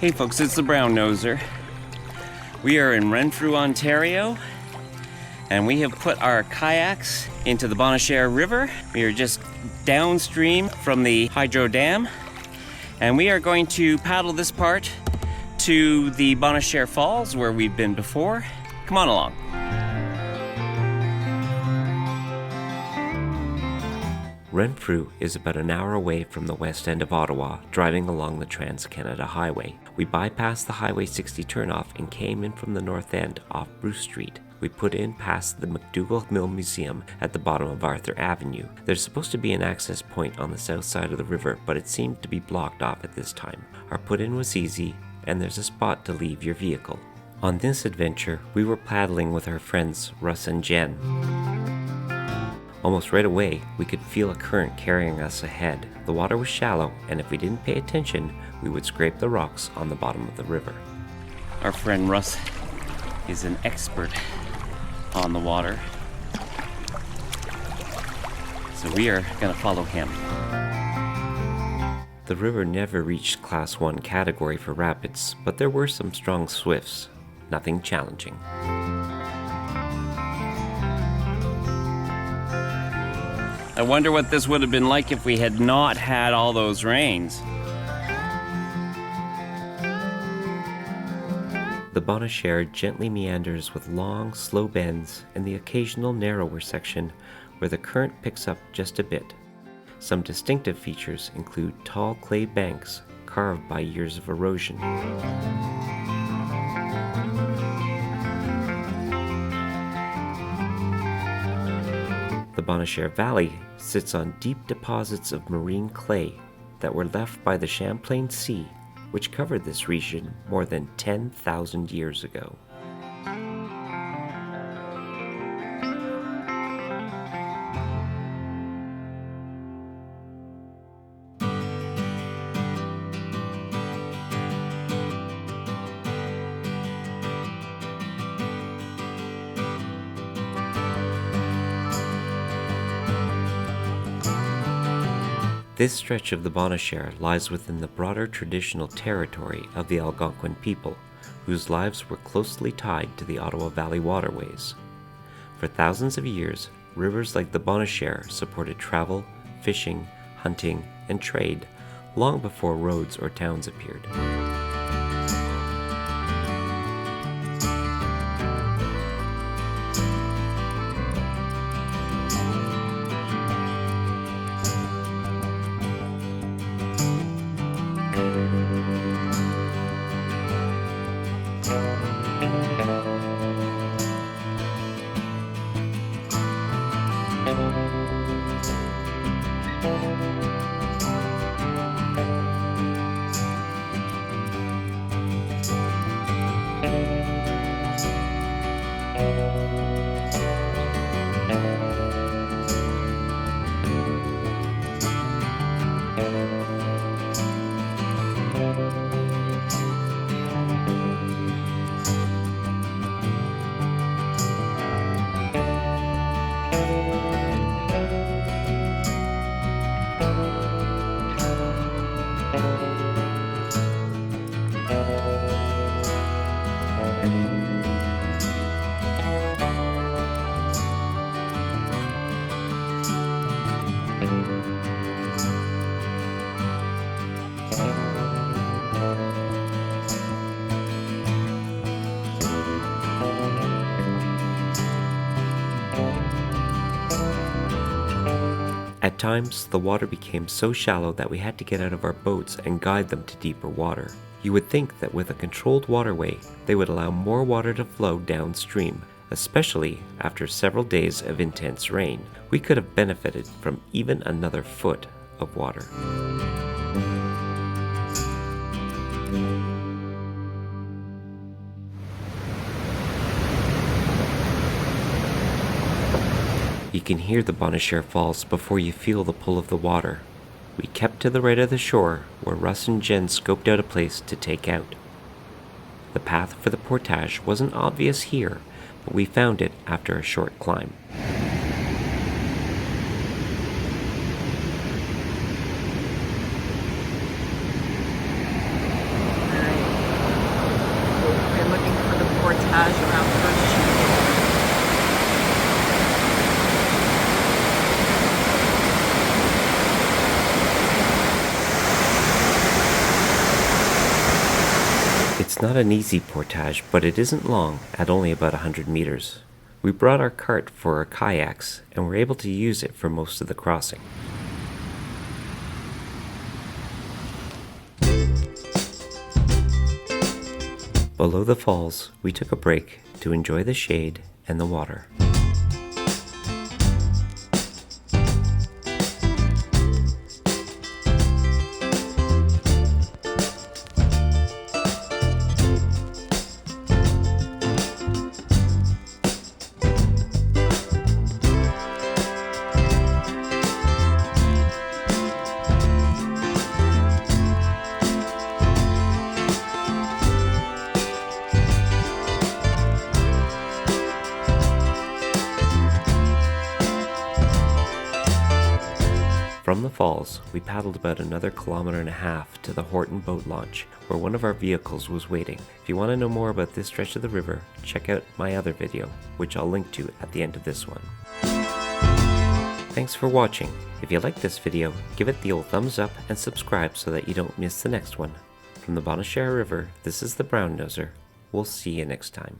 Hey folks, it's the Brown Noser. We are in Renfrew, Ontario, and we have put our kayaks into the Bonnechere River. We are just downstream from the hydro dam, and we are going to paddle this part to the Bonnechere Falls where we've been before. Come on along. Renfrew is about an hour away from the west end of Ottawa, driving along the Trans-Canada Highway. We bypassed the Highway 60 turnoff and came in from the north end off Bruce Street. We put in past the McDougall Mill Museum at the bottom of Arthur Avenue. There's supposed to be an access point on the south side of the river, but it seemed to be blocked off at this time. Our put-in was easy, and there's a spot to leave your vehicle. On this adventure, we were paddling with our friends Russ and Jenn. Almost right away, we could feel a current carrying us ahead. The water was shallow, and if we didn't pay attention, we would scrape the rocks on the bottom of the river. Our friend Russ is an expert on the water, so we are going to follow him. The river never reached Class 1 category for rapids, but there were some strong swifts. Nothing challenging. I wonder what this would have been like if we had not had all those rains. The Bonnechere gently meanders with long, slow bends and the occasional narrower section where the current picks up just a bit. Some distinctive features include tall clay banks carved by years of erosion. The Bonnechere Valley sits on deep deposits of marine clay that were left by the Champlain Sea, which covered this region more than 10,000 years ago. This stretch of the Bonnechere lies within the broader traditional territory of the Algonquin people, whose lives were closely tied to the Ottawa Valley waterways. For thousands of years, rivers like the Bonnechere supported travel, fishing, hunting, and trade long before roads or towns appeared. At times, the water became so shallow that we had to get out of our boats and guide them to deeper water. You would think that with a controlled waterway, they would allow more water to flow downstream, especially after several days of intense rain. We could have benefited from even another foot of water. You can hear the Bonnechere Falls before you feel the pull of the water. We kept to the right of the shore, where Russ and Jenn scoped out a place to take out. The path for the portage wasn't obvious here, but we found it after a short climb. It's not an easy portage, but it isn't long, at only about 100 meters. We brought our cart for our kayaks and were able to use it for most of the crossing. Below the falls, we took a break to enjoy the shade and the water. From the falls, we paddled about another 1.5 kilometers to the Horton boat launch, where one of our vehicles was waiting. If you want to know more about this stretch of the river, check out my other video, which I'll link to at the end of this one. Thanks for watching. If you liked this video, give it the old thumbs up and subscribe so that you don't miss the next one. From the Bonnechere River, this is the Brown Noser. We'll see you next time.